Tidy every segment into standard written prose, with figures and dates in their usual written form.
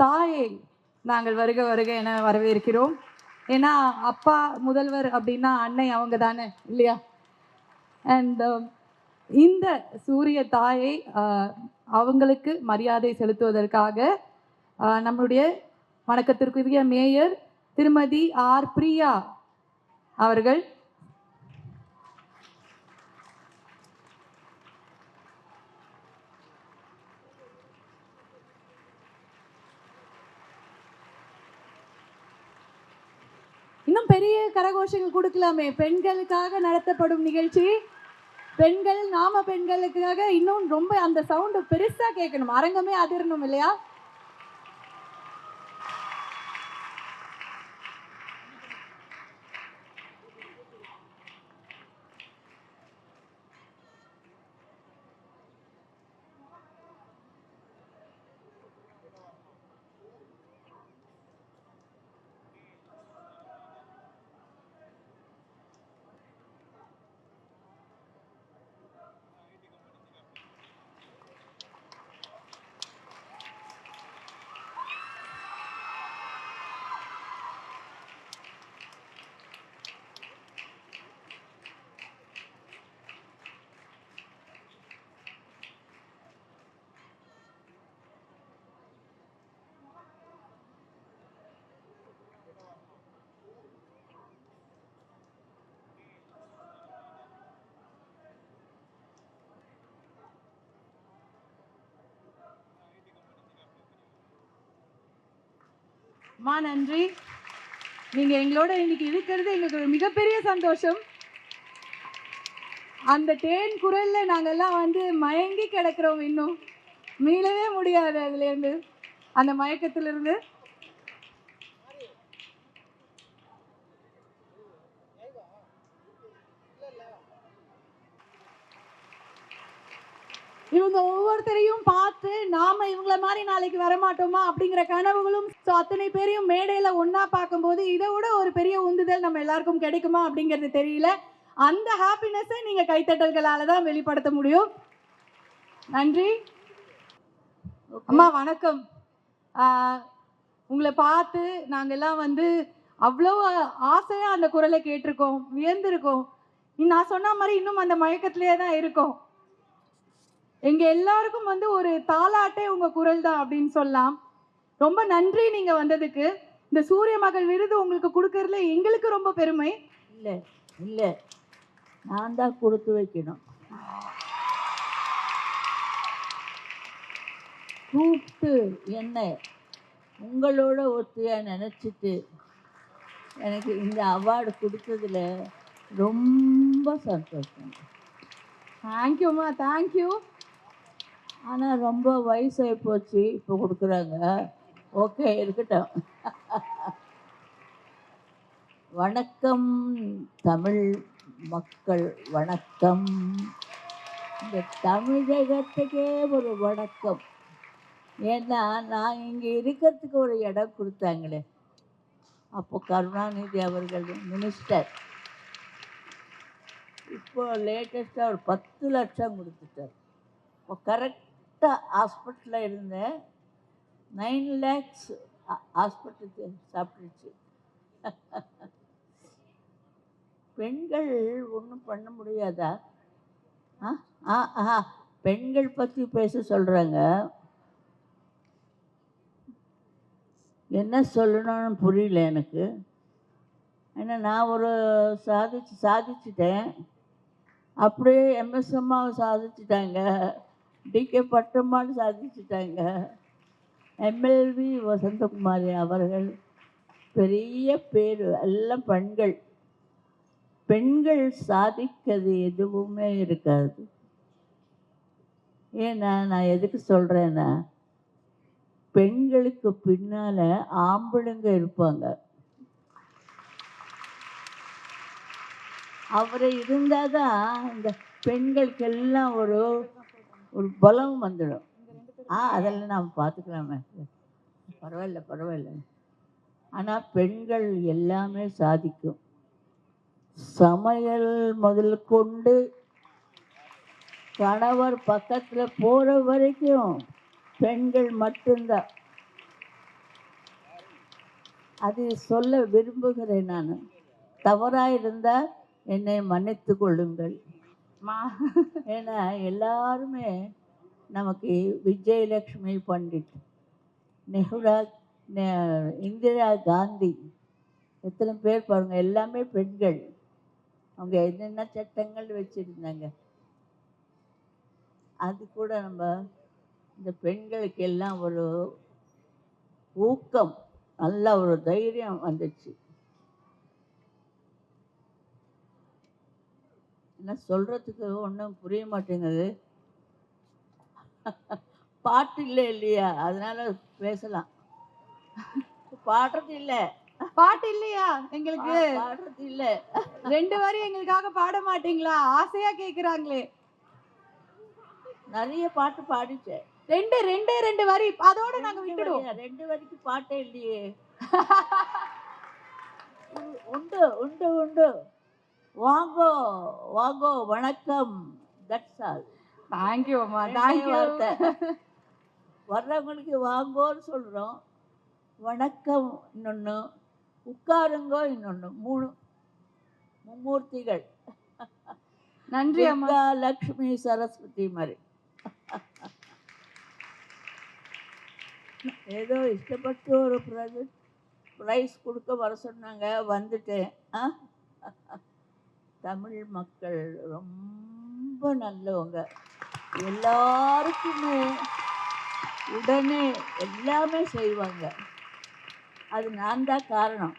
தாயை நாங்கள் வருக வருக என வரவேற்கிறோம். ஏன்னா அப்பா முதல்வர் அப்படின்னா அன்னை அவங்க தானே இல்லையா? அண்ட் இந்த சூரிய தாயை அவங்களுக்கு மரியாதை செலுத்துவதற்காக நம்முடைய வணக்கத்திற்குரிய மேயர் திருமதி ஆர் பிரியா அவர்கள் இன்னும் பெரிய கரகோஷங்கள் கொடுக்கலாமே. பெண்களுக்காக நடத்தப்படும் நிகழ்ச்சி, பெண்கள் நாம பெண்களுக்காக இன்னும் ரொம்ப அந்த சவுண்ட் பெருசா கேட்கணும், அரங்கமே அதிரணும் இல்லையா? நன்றி. நீங்க எங்களோட இன்னைக்கு இருக்கிறது எங்களுக்கு ஒரு மிகப்பெரிய சந்தோஷம். அந்த தேன் குரல்ல நாங்கெல்லாம் வந்து மயங்கி கிடக்கிறோம், இன்னும் மீளவே முடியாது அதுல இருந்து, அந்த மயக்கத்திலிருந்து. இவங்க ஒவ்வொருத்தரையும் பார்த்து நாம இவங்கள மாதிரி நாளைக்கு வரமாட்டோமா அப்படிங்கிற கனவுகளும், அத்தனை பேரையும் மேடையில ஒன்னா பார்க்கும்போது இதை விட ஒரு பெரிய உந்துதல் நம்ம எல்லாருக்கும் கிடைக்குமா அப்படிங்கிறது தெரியல. அந்த ஹாப்பினஸை நீங்க கைத்தட்டல்களால தான் வெளிப்படுத்த முடியும். நன்றி அம்மா. வணக்கம். உங்களை பார்த்து நாங்கெல்லாம் வந்து அவ்வளோ ஆசையா அந்த குரலை கேட்டிருக்கோம், வியந்திருக்கோம். நான் சொன்ன மாதிரி இன்னும் அந்த மயக்கத்திலேயே தான் இருக்கோம். எங்க எல்லாருக்கும் வந்து ஒரு தாலாட்டே உங்க குரல் தான் அப்படின்னு சொல்லலாம். ரொம்ப நன்றி நீங்க வந்ததுக்கு. இந்த சூரிய மகள் விருது உங்களுக்கு கொடுக்கறதுல எங்களுக்கு ரொம்ப பெருமை. இல்லை இல்லை, நான் தான் கொடுத்து வைக்கணும். கூப்பிட்டு என்ன உங்களோட ஒத்தியா நினச்சிட்டு எனக்கு இந்த அவார்டு கொடுத்ததுல ரொம்ப சந்தோஷம். தேங்க்யூம்மா, தேங்க்யூ. ஆனால் ரொம்ப வயசாகி போச்சு, இப்போ கொடுக்குறாங்க. ஓகே, இருக்கட்டும். வணக்கம் தமிழ் மக்கள், வணக்கம். இந்த தமிழகத்துக்கே ஒரு வணக்கம். ஏன்னா நான் இங்கே இருக்கிறதுக்கு ஒரு இடம் கொடுத்தாங்களே, அப்போ கருணாநிதி அவர்கள் மினிஸ்டர். இப்போ லேட்டஸ்ட்டாக ஒரு 10 லட்சம் கொடுத்துட்டார். இப்போ கரெக்டாக ஹாஸ்பிட்டலில் இருந்தேன். 9 lakhs ஹாஸ்பிட்டலுக்கு சாப்பிட்டுச்சு. பெண்கள் ஒன்றும் பண்ண முடியாதா? பெண்கள் பற்றி பேச சொல்கிறாங்க. என்ன சொல்லணும்னு புரியல எனக்கு. ஏன்னா நான் ஒரு சாதிச்சிட்டேன். அப்படியே எம்எஸ் அம்மாவை சாதிச்சிட்டாங்க, டிகே பட்டம்மான்னு சாதிச்சிட்டாங்க, எம்எல்வி வசந்தகுமாரி அவர்கள், பெரிய பேர். எல்லாம் பெண்கள். பெண்கள் சாதிக்கிறது எதுவுமே இருக்காது. ஏன்னா நான் எதுக்கு சொல்கிறேன்னா, பெண்களுக்கு பின்னால் ஆம்பளைங்க இருப்பாங்க. அவரை இருந்தால் தான் இந்த பெண்களுக்கெல்லாம் ஒரு பலம் வந்துடும். அதெல்லாம் நாம் பார்த்துக்கலாமே, பரவாயில்ல. ஆனால் பெண்கள் எல்லாமே சாதிக்கும். சமையல் முதல் கொண்டு கணவர் பக்கத்தில் போகிற வரைக்கும் பெண்கள் மட்டும்தான். அது சொல்ல விரும்புகிறேன். நான் தவறாக இருந்தால் என்னை மன்னித்து கொள்ளுங்கள். மா ஏன்னா எல்லாருமே நமக்கு விஜயலட்சுமி பண்டிட், நெஹ்ரா, இந்திரா காந்தி, எத்தனை பேர் பாருங்க, எல்லாமே பெண்கள். அவங்க என்னென்ன சட்டங்கள் வச்சுருந்தாங்க. அது கூட நம்ம இந்த பெண்களுக்கு எல்லாம் ஒரு ஊக்கம், நல்ல ஒரு தைரியம் வந்துச்சு. என்ன சொல்கிறதுக்கு ஒன்றும் புரிய மாட்டேங்குது. பாட்டு இல்லை இல்லையா, அதனால பேசலாம். பாடுறது இல்லை. பாட்டு இல்லையா எங்களுக்கு? பாடுறது இல்லை. 2 வரி எங்களுக்காக பாட மாட்டீங்களா? ஆசையா கேக்குறாங்களே. நிறைய பாட்டு பாடிச்சேன். 2 வரி அதோட நாங்க விட்டுடுவோம். 2 வரைக்கு பாட்டே இல்லையே. உண்டு உண்டு உண்டு. வாங்கோ வாங்கோ வணக்கம், தட்ஸ் ஆல். தேங்க்யூ அம்மா, தேங்க்யூ. வர்றவங்களுக்கு வாங்கோன்னு சொல்கிறோம், வணக்கம் இன்னொன்று, உட்காருங்கோ இன்னொன்று. 3 மும்மூர்த்திகள். நன்றி அம்மா. துர்கா, லக்ஷ்மி, சரஸ்வதி மாதிரி. ஏதோ இஷ்டப்பட்டு ஒரு ப்ரைஸ் கொடுக்க வர சொன்னாங்க, வந்துட்டேன். தமிழ் மக்கள் ரொம்ப நல்லவங்க. எல்லாருக்குமே உடனே எல்லாமே செய்வாங்க. அது நான் தான் காரணம்.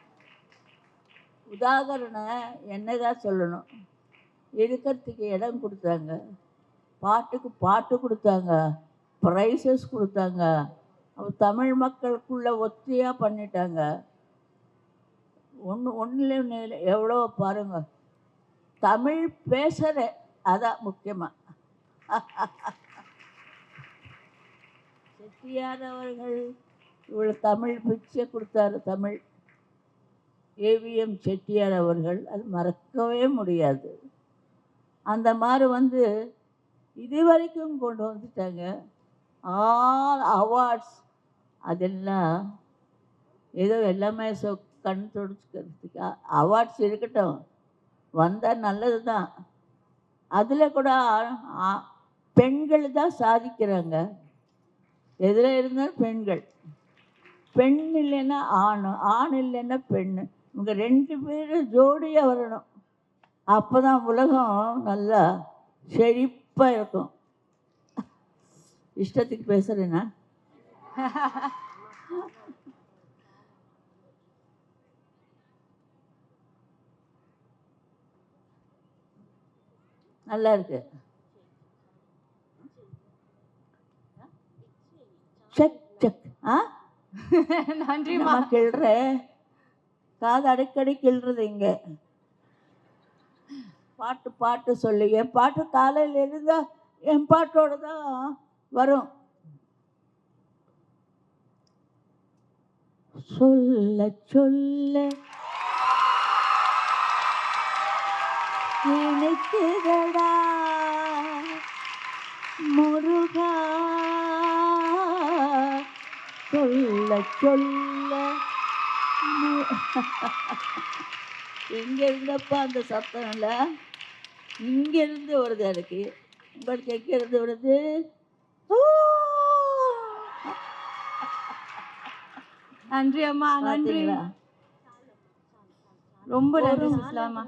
உதாரணம் என்னதான் சொல்லணும், இருக்கிறதுக்கு இடம் கொடுத்தாங்க, பாட்டுக்கு பாட்டு கொடுத்தாங்க, ப்ரைஸஸ் கொடுத்தாங்க. தமிழ் மக்களுக்குள்ள ஒத்தியாக பண்ணிட்டாங்க. ஒன்றுல எவ்வளோ பாருங்க, தமிழ் பேசுகிற, அதான் முக்கியமாக. செட்டியார் அவர்கள் இவ்வளோ தமிழ் பிச்சை கொடுத்தாரு. தமிழ் ஏவிஎம் செட்டியார் அவர்கள், அது மறக்கவே முடியாது. அந்த மாதிரி இது வரைக்கும் கொண்டு வந்துட்டாங்க. ஆல் அவார்ட்ஸ் அதெல்லாம் ஏதோ எல்லாமே கண் துடைச்சிக்கிறதுக்கு அவார்ட்ஸ் இருக்கட்டும், வந்தால் நல்லது தான். அதில் கூட பெண்கள் தான் சாதிக்கிறாங்க. எதில் இருந்தாலும் பெண்கள். பெண் இல்லைன்னா ஆண், ஆண் இல்லைன்னா பெண். இவங்க 2 பேரும் ஜோடியாக வரணும். அப்போ தான் உலகம் நல்லா செழிப்பாக இருக்கும். இஷ்டத்துக்கு பேசுகிறேன்னா நல்லா இருக்கு. Check check. நன்றிம்மா. கிள்ற காது அடிக்கடி கிள்றது. இங்கே பாட்டு பாட்டு சொல்லி, என் பாட்டு காலையில் இருந்தா என் பாட்டோட தான் வரும். சொல்ல சொல்ல நினைக்கிறடா முருகா, சொல்ல சொல்ல. எங்க இருந்தப்பா அந்த சத்தம் இல்லை, இங்கிருந்து வருது எனக்கு. உங்களுக்கு எங்கிருந்து வருது? நன்றி அம்மா, நன்றி. ரொம்ப நன்றி சுஸ்லாமா.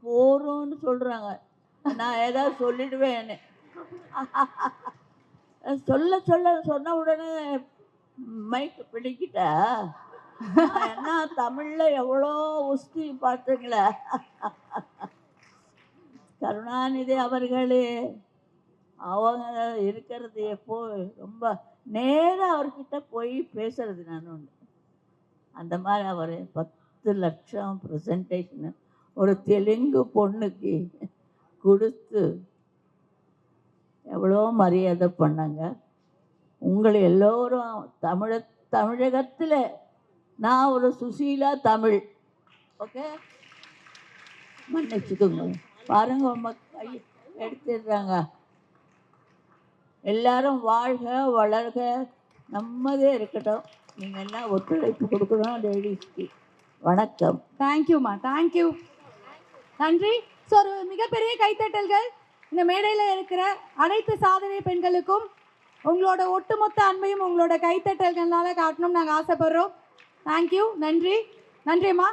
போறோம்னு சொல்றாங்க, நான் ஏதாவது சொல்லிடுவேன். சொல்ல சொல்ல சொன்ன உடனே மைக் பிடிக்கிட்டா. என்ன தமிழ்ல எவ்வளோ உஸ்தி பார்த்தீங்களா? கருணாநிதி அவர்களே அவங்க இருக்கிறது எப்போ ரொம்ப நேராக அவர்கிட்ட போய் பேசுறது. நான் ஒன்று அந்த மாதிரி அவர் 10 லட்சம் ப்ரெசன்டேஷன் ஒரு தெலுங்கு பொண்ணுக்கு கொடுத்து எவ்வளோ மரியாதை பண்ணாங்க. உங்களை எல்லோரும் தமிழகத்தில் நான் ஒரு சுசீலா தமிழ், ஓகே, மன்னிச்சுக்கோங்க. பாருங்க, உங்க கை எடுத்துடுறாங்க. எல்லாரும் வாழ்க வளர்க, நம்மதே இருக்கட்டும். நீங்கள் எல்லாம் ஒத்துழைப்பு கொடுக்கணும் லேடிஸ்க்கு. வணக்கம். தேங்க்யூம்மா, தேங்க்யூ, நன்றி. ஸோ ஒரு மிகப்பெரிய கைத்தட்டல்கள் இந்த மேடையில் இருக்கிற அனைத்து சாதனை பெண்களுக்கும். உங்களோட ஒட்டுமொத்த அன்பையும் உங்களோட கைத்தட்டல்களால் காட்டணும்னு நாங்கள் ஆசைப்படுறோம். தேங்க்யூ, நன்றி, நன்றிம்மா.